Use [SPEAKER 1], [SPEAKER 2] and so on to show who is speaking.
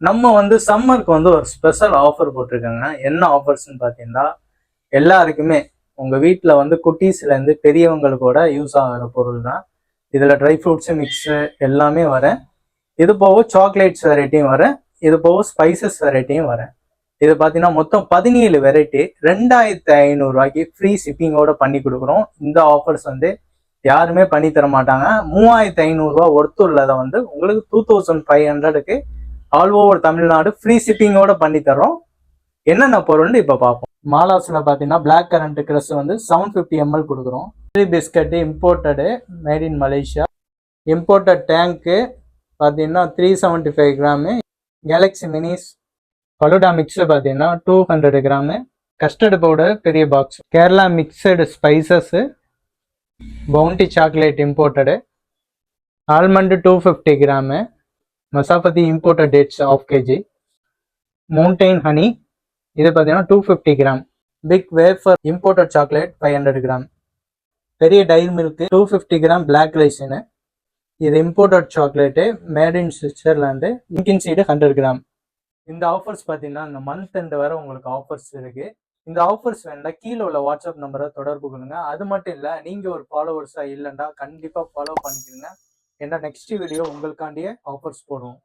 [SPEAKER 1] நம்ம வந்து சம்மருக்கு வந்து ஒரு ஸ்பெஷல் ஆஃபர் போட்டிருக்காங்க. என்ன ஆஃபர்ஸ்ன்னு பார்த்தீங்கன்னா, எல்லாருக்குமே உங்க வீட்டில் வந்து குட்டீஸ்லேருந்து பெரியவங்களுக்கு கூட யூஸ் ஆகிற பொருள் தான். இதில் ட்ரை ஃப்ரூட்ஸு மிக்ஸு எல்லாமே வரேன். இது போக சாக்லேட்ஸ் வெரைட்டியும் வரேன். இது போக ஸ்பைசஸ் வெரைட்டியும் வரேன். இது பார்த்தீங்கன்னா மொத்தம் 17 வெரைட்டி 2500 ஃப்ரீ ஷிப்பிங்கோட பண்ணி கொடுக்குறோம். இந்த ஆஃபர்ஸ் வந்து யாருமே பண்ணி தர மாட்டாங்க. 3500 ஒர்த்து உள்ளதை வந்து உங்களுக்கு 2500க்கு ஆல் ஓவர் தமிழ்நாடு ஃப்ரீ ஷிப்பிங்கோட பண்ணி தரோம். என்னென்ன பொருள்னு இப்போ பார்ப்போம். மாலாஸ்ல பார்த்தீங்கன்னா பிளாக் கரண்ட் கிரஸ் வந்து 750 ml கொடுக்குறோம். Biscuit imported made in Malaysia. Imported Tang பார்த்தீங்கன்னா 375 gram. Galaxy Minis falooda mix பார்த்தீங்கன்னா 200 கிராமு. கஸ்டர்டு பவுடர் பெரிய box. Kerala mixed spices. Bounty chocolate imported. Almond 250 gram. Mazafati imported dates 1/2 kg. Mountain honey இது பார்த்தீங்கன்னா 250 gram. Big wafer imported chocolate 500 gram. பெரிய Dairy Milk 250 gram. Black ரைஸ்னு இது imported chocolate made in Switzerland. இங்கின் seed 100 gram. இந்த offers பார்த்தீங்கன்னா இந்த month end வரை உங்களுக்கு ஆஃபர்ஸ் இருக்கு. இந்த ஆஃபர்ஸ் வேணா கீழே உள்ள வாட்ஸ்அப் நம்பரை தொடர்பு கொள்ளுங்க. அது மட்டும் இல்லை, நீங்கள் ஒரு ஃபாலோவர்ஸாக இல்லைன்னா கண்டிப்பாக ஃபாலோ பண்ணிக்கிறீங்க. ஏன்னா நெக்ஸ்ட் வீடியோ உங்களுக்காண்டியே ஆஃபர்ஸ் போடுவோம்.